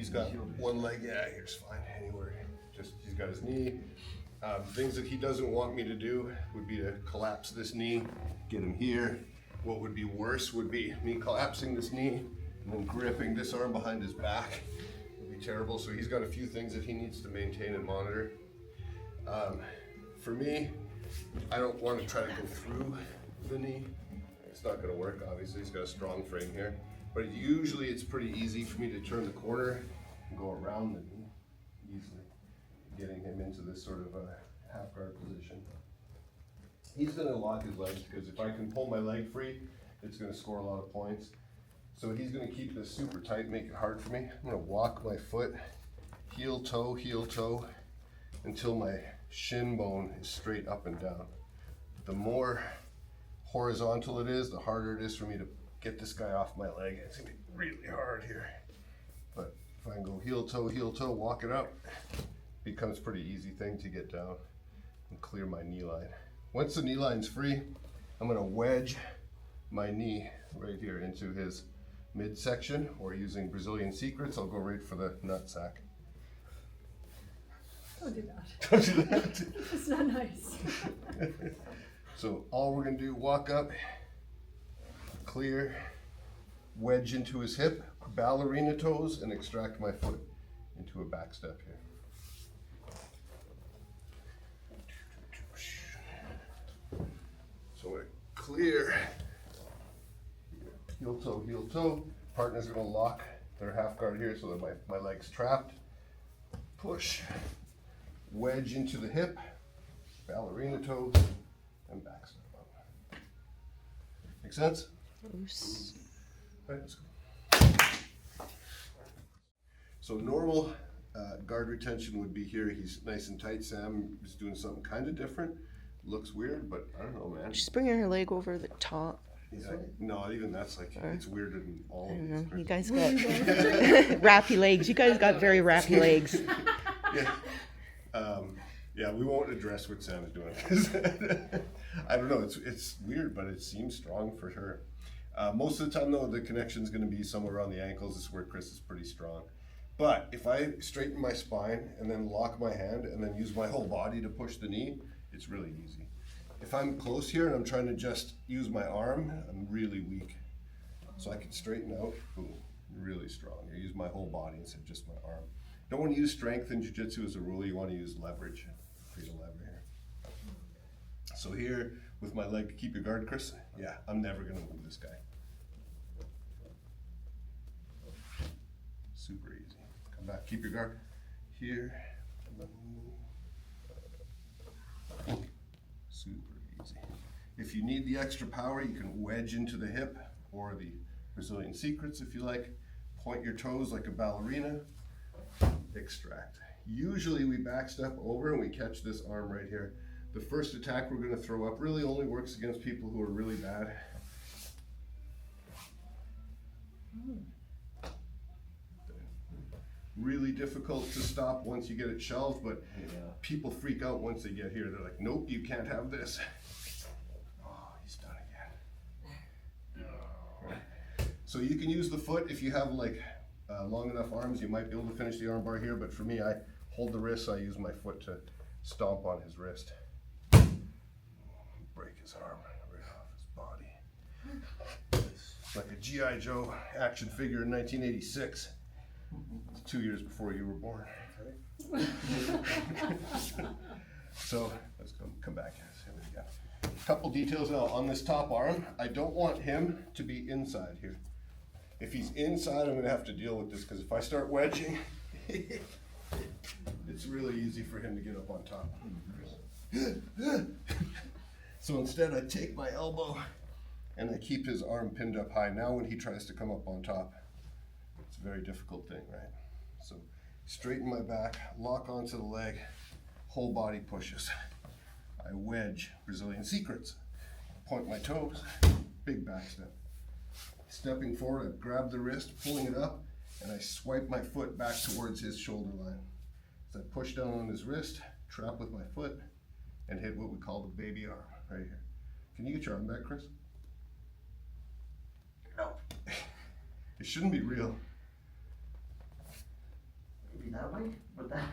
He's got one leg, yeah, here's fine, anywhere. Just, he's got his knee. Things that he doesn't want me to do would be to collapse this knee, get him here. What would be worse would be me collapsing this knee and then gripping this arm behind his back. It would be terrible. So he's got a few things that he needs to maintain and monitor. For me, I don't want to try to go through the knee. It's not going to work, obviously. He's got a strong frame here. But usually it's pretty easy for me to turn the corner and go around the knee easily, getting him into this sort of a half guard position. He's going to lock his legs because if I can pull my leg free, it's going to score a lot of points. So he's going to keep this super tight, make it hard for me. I'm going to walk my foot, heel toe, until my shin bone is straight up and down. The more horizontal it is, the harder it is for me to get this guy off my leg. It's going to be really hard here. But if I can go heel toe, walk it up, it becomes a pretty easy thing to get down and clear my knee line. Once the knee line's free, I'm going to wedge my knee right here into his midsection, or using Brazilian secrets, I'll go right for the nutsack. Don't do that. Don't do that. It's not nice. So all we're going to do, walk up, clear, wedge into his hip, ballerina toes, and extract my foot into a back step here. So we're clear, heel toe. Partner's gonna lock their half guard here so that my leg's trapped. Push, wedge into the hip, ballerina toes, and back step up. Make sense? Loose. All right, let's go. So normal guard retention would be here. He's nice and tight. Sam is doing something kind of different. Looks weird, but I don't know, man. She's bringing her leg over the top. Yeah, no, even that's like, it's weirder than all I of don't know. these. You guys got wrappy legs. You guys got very wrappy legs. Yeah, we won't address what Sam is doing because I don't know. It's weird, but it seems strong for sure. Most of the time, though, the connection is going to be somewhere around the ankles. This is where Chris is pretty strong. But if I straighten my spine and then lock my hand and then use my whole body to push the knee, it's really easy. If I'm close here and I'm trying to just use my arm, I'm really weak. So I can straighten out, boom, really strong. I use my whole body instead of just my arm. Don't want to use strength in jiu-jitsu as a rule. You want to use leverage. Create a lever here. So here, with my leg, keep your guard, Chris. Yeah, I'm never going to move this guy. Super easy. Come back, keep your guard. Here. Super easy. If you need the extra power, you can wedge into the hip, or the Brazilian secrets if you like. Point your toes like a ballerina. Extract. Usually we backstep over and we catch this arm right here. The first attack we're going to throw up really only works against people who are really bad. Really difficult to stop once you get it shelved, but people freak out once they get here. They're like, nope, you can't have this. Oh, he's done again. Right. So you can use the foot if you have like long enough arms. You might be able to finish the armbar here, but for me, I hold the wrist, so I use my foot to stomp on his wrist. Break his arm right off his body. Like a G.I. Joe action figure in 1986. 2 years before you were born. So let's come back. Here we go. A couple details now on this top arm. I don't want him to be inside here. If he's inside, I'm going to have to deal with this because if I start wedging, it's really easy for him to get up on top. So instead, I take my elbow and I keep his arm pinned up high. Now when he tries to come up on top, it's a very difficult thing, right? So straighten my back, lock onto the leg, whole body pushes. I wedge, Brazilian secrets, point my toes, big back step. Stepping forward, I grab the wrist, pulling it up, and I swipe my foot back towards his shoulder line. So I push down on his wrist, trap with my foot, and hit what we call the baby arm right here. Can you get your arm back, Chris? No. It shouldn't be real. that way? Would that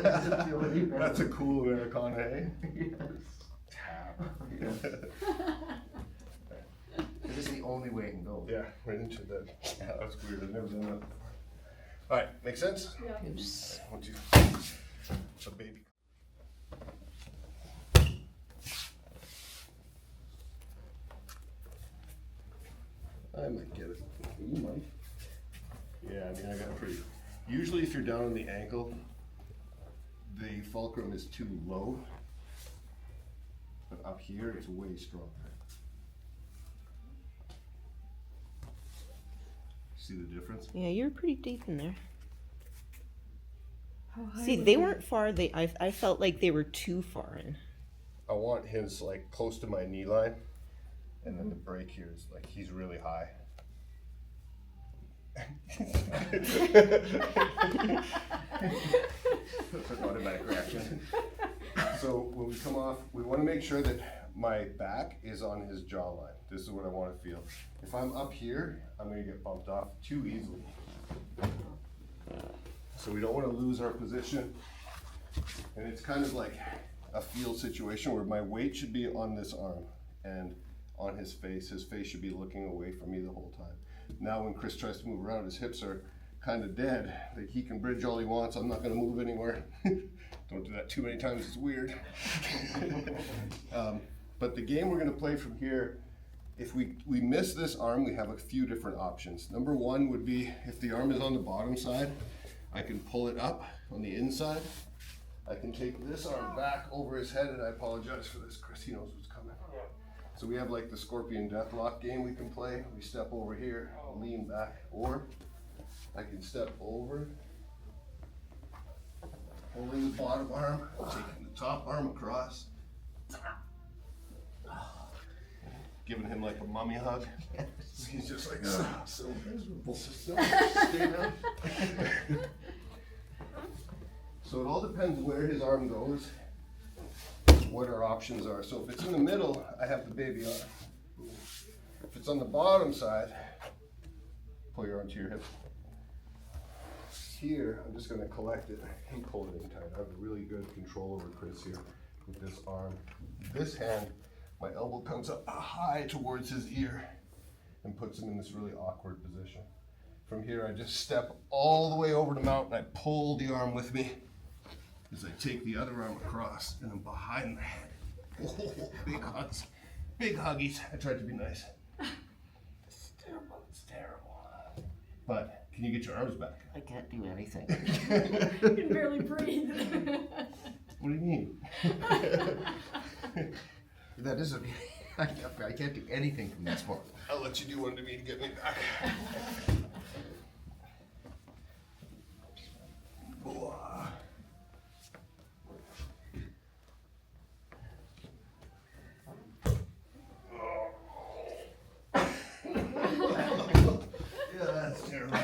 does it feel any better? That's a cool Americana, eh? Yes. Tap. Yes. This is the only way it can go. Yeah, right into the. Yeah, that's weird. I've never done that before. All right, make sense? Yeah. One, two. A baby. I might get it. You might. Yeah, I mean, I got pretty. Usually, if you're down on the ankle, the fulcrum is too low. But up here, it's way stronger. See the difference? Yeah, you're pretty deep in there. How high See, was they it? weren't far. I felt like they were too far in. I want his like close to my knee line, and then the break here is like he's really high. That's an automatic reaction. So when we come off, we want to make sure that my back is on his jawline. This is what I want to feel. If I'm up here, I'm going to get bumped off too easily. So we don't want to lose our position. And it's kind of like a field situation where my weight should be on this arm and on his face. His face should be looking away from me the whole time. Now when Chris tries to move around, his hips are kind of dead. Like he can bridge all he wants. I'm not going to move anywhere. Don't do that too many times, it's weird. But the game we're going to play from here, if we miss this arm, we have a few different options. Number one would be if the arm is on the bottom side, I can pull it up on the inside. I can take this arm back over his head, and I apologize for this, Chris, he knows what's coming. So we have like the Scorpion Deathlock game we can play. We step over here, lean back, or I can step over, holding the bottom arm, taking the top arm across, giving him like a mummy hug. He's just like, oh, so miserable. Stay down. So it all depends where his arm goes, what our options are. So if it's in the middle, I have the baby arm. If it's on the bottom side, pull your arm to your hip. Here, I'm just gonna collect it and pull it in tight. I have really good control over Chris here with this arm. This hand, my elbow comes up high towards his ear and puts him in this really awkward position. From here, I just step all the way over the mountain. I pull the arm with me as I take the other arm across, and I'm behind the head. Oh, big hugs, big huggies. I tried to be nice. It's terrible, it's terrible. But can you get your arms back? I can't do anything. You can barely breathe. What do you mean? That is I can't do anything from this point. I'll let you do one to me to get me back. Yeah, that's terrible.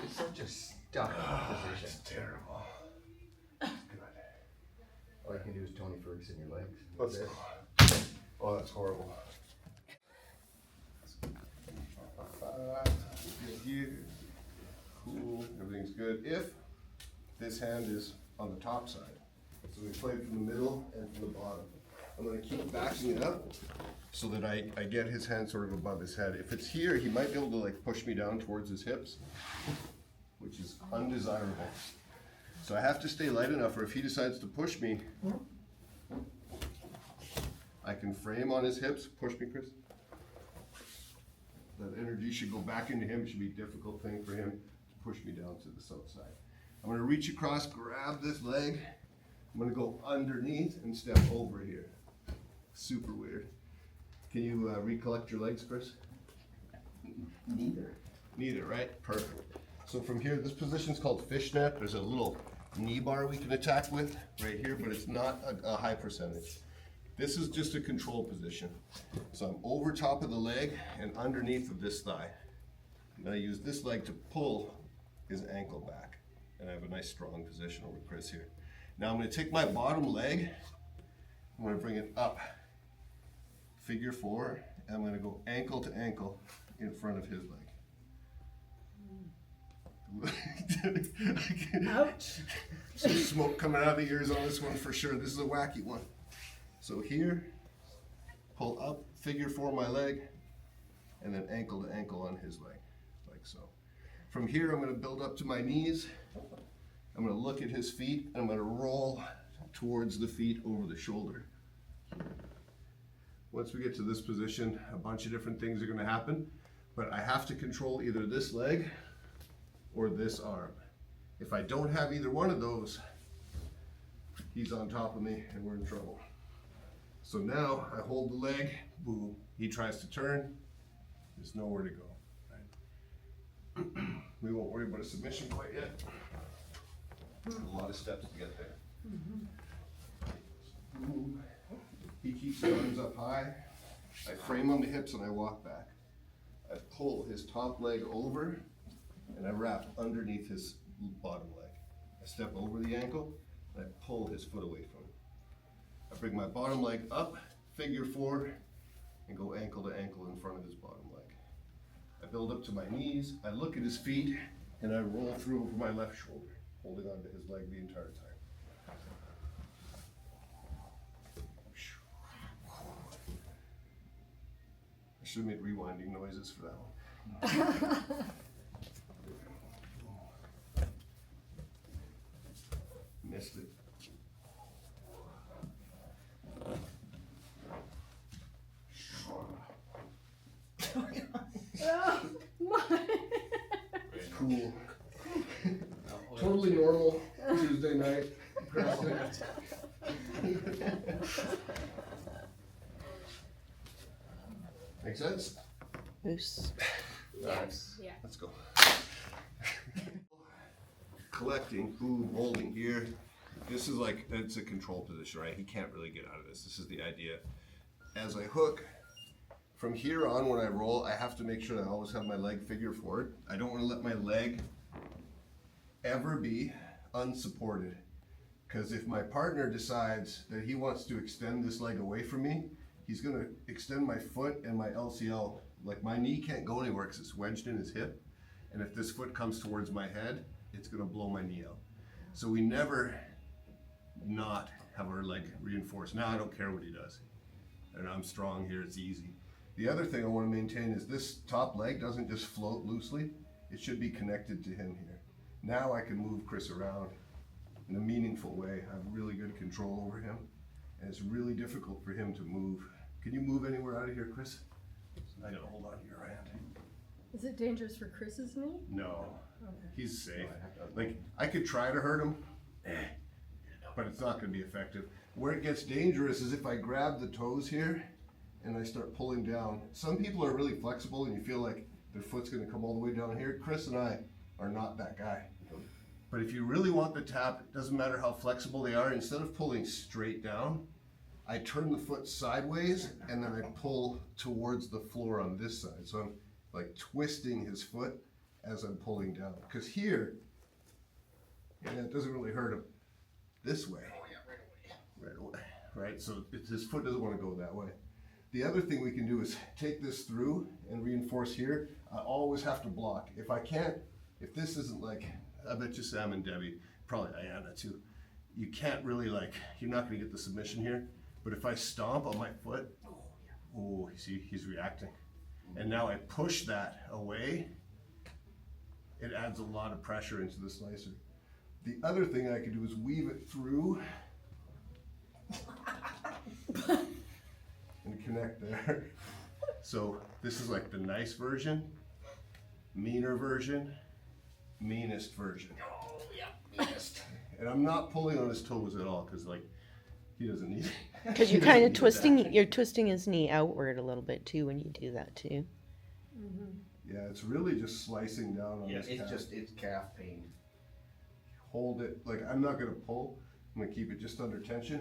It's such a stuck position. It's terrible. It's good. All you can do is Tony Ferguson your legs. Let's go. Oh, that's horrible. Good here. Cool. Everything's good. If this hand is on the top side, so we play from the middle and from the bottom. I'm going to keep backing it up so that I get his hand sort of above his head. If it's here, he might be able to like push me down towards his hips, which is undesirable. So I have to stay light enough, or if he decides to push me, I can frame on his hips. Push me, Chris. That energy should go back into him. It should be a difficult thing for him to push me down to the south side. I'm going to reach across, grab this leg. I'm going to go underneath and step over here. Super weird. Can you recollect your legs, Chris? Neither. Neither, right? Perfect. So from here, this position's called fishnet. There's a little knee bar we can attack with right here, but it's not a high percentage. This is just a control position. So I'm over top of the leg and underneath of this thigh. I'm gonna use this leg to pull his ankle back. And I have a nice strong position over Chris here. Now I'm gonna take my bottom leg, I'm gonna bring it up, figure four, and I'm gonna go ankle to ankle in front of his leg. Ouch. Some smoke coming out of the ears on this one for sure. This is a wacky one. So here, pull up, figure 4 my leg, and then ankle to ankle on his leg, like so. From here, I'm going to build up to my knees. I'm going to look at his feet, and I'm going to roll towards the feet over the shoulder. Once we get to this position, a bunch of different things are going to happen, but I have to control either this leg or this arm. If I don't have either one of those, he's on top of me and we're in trouble. So now I hold the leg, boom, he tries to turn, there's nowhere to go. Right? We won't worry about a submission quite yet. A lot of steps to get there. Boom. He keeps his arms up high. I frame on the hips and I walk back. I pull his top leg over and I wrap underneath his bottom leg. I step over the ankle and I pull his foot away from him. I bring my bottom leg up, figure 4, and go ankle to ankle in front of his bottom leg. I build up to my knees, I look at his feet, and I roll through over my left shoulder, holding onto his leg the entire time. I should have made rewinding noises for that one. Missed it. Oh, my. Cool. Totally normal Tuesday night. Make sense? Moose. Yes. Yeah. Let's go. Collecting, boom, holding here. This is like, it's a control position, right? He can't really get out of this. This is the idea. As I hook, from here on when I roll, I have to make sure that I always have my leg figure forward. I don't want to let my leg ever be unsupported. Because if my partner decides that he wants to extend this leg away from me, he's going to extend my foot and my LCL. Like my knee can't go anywhere because it's wedged in his hip. And if this foot comes towards my head, it's going to blow my knee out. So we never not have our leg reinforced. Now I don't care what he does. And I'm strong here, it's easy. The other thing I want to maintain is this top leg doesn't just float loosely. It should be connected to him here. Now I can move Chris around in a meaningful way. I have really good control over him. And it's really difficult for him to move. Can you move anywhere out of here, Chris? I gotta hold on to your hand. Is it dangerous for Chris's knee? No, Okay. he's safe. Like, I could try to hurt him, but it's not gonna be effective. Where it gets dangerous is if I grab the toes here and I start pulling down. Some people are really flexible and you feel like their foot's gonna come all the way down here. Chris and I are not that guy. But if you really want the tap, it doesn't matter how flexible they are, instead of pulling straight down, I turn the foot sideways and then I pull towards the floor on this side. So I'm like twisting his foot as I'm pulling down. Because here, yeah, it doesn't really hurt him. This way, right away, right? So his foot doesn't want to go that way. The other thing we can do is take this through and reinforce here. I always have to block. If I can't, if this isn't like, I bet you Sam and Debbie, probably Diana too, you can't really like, you're not going to get the submission here. But if I stomp on my foot, oh, see, he's reacting. And now I push that away, it adds a lot of pressure into the slicer. The other thing I could do is weave it through and connect there. So this is like the nice version, meaner version, meanest version. Oh yeah, meanest. And I'm not pulling on his toes at all because like he doesn't need it. Because you're kind of twisting, you're twisting his knee outward a little bit too when you do that too. Mm-hmm. Yeah, it's really just slicing down on Yeah, his calf. it's calf pain. Hold it, like I'm not gonna pull, I'm gonna keep it just under tension.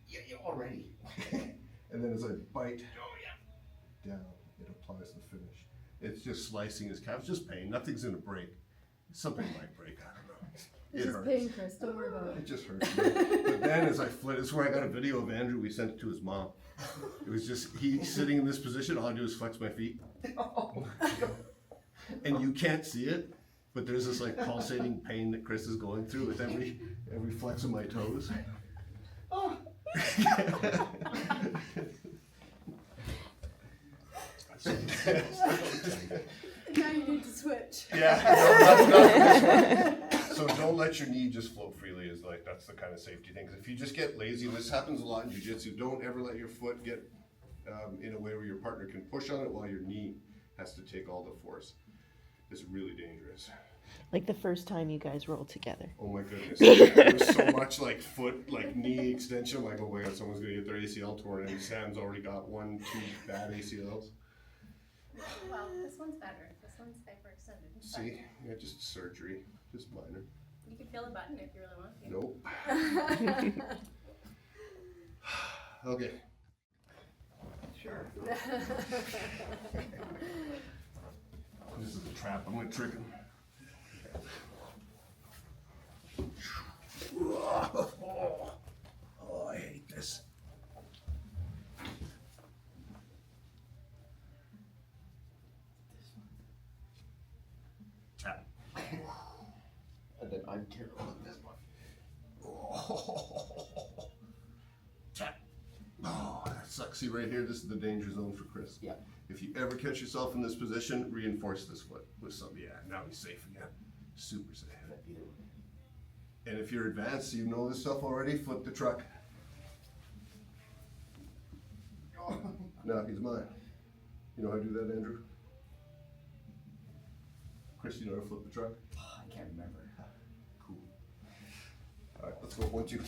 Yeah, already. And then as I bite down, it applies the finish. It's just slicing his calf, it's just pain, nothing's gonna break. Something might break, I don't know. It's It just hurts. pain, Chris. Don't worry about It it. just hurts. But then as I flit, this is where I got a video of Andrew, we sent it to his mom. It was just, he's sitting in this position, all I do is flex my feet. And you can't see it, But there's this like pulsating pain that Chris is going through with every flex of my toes. Oh. Now you need to switch. Yeah. So don't let your knee just float freely is like, that's the kind of safety thing. 'Cause if you just get lazy, and this happens a lot in jiu-jitsu, don't ever let your foot get in a way where your partner can push on it while your knee has to take all the force. It's really dangerous. Like the first time you guys rolled together. Oh my goodness. There was so much like foot, like knee extension. Like, oh my God, someone's gonna get their ACL torn, and Sam's already got 1, 2 bad ACLs. Well, this one's better. This one's hyperextended. See, yeah, just surgery, just minor. You can feel the button if you really want to. Nope. Okay. Sure. This is a trap. I'm gonna trick him. Oh, I hate this. Tap. And then I'm terrible at this one. Tap. Oh, that sucks. See right here, this is the danger zone for Chris. Yeah. If you ever catch yourself in this position, reinforce this foot with some, yeah, now he's safe again. Super safe. And if you're advanced, you know this stuff already, flip the truck. No, he's mine. You know how to do that, Andrew? Chris, you know how to flip the truck? I can't remember. Cool. All right, let's go, 1, 2.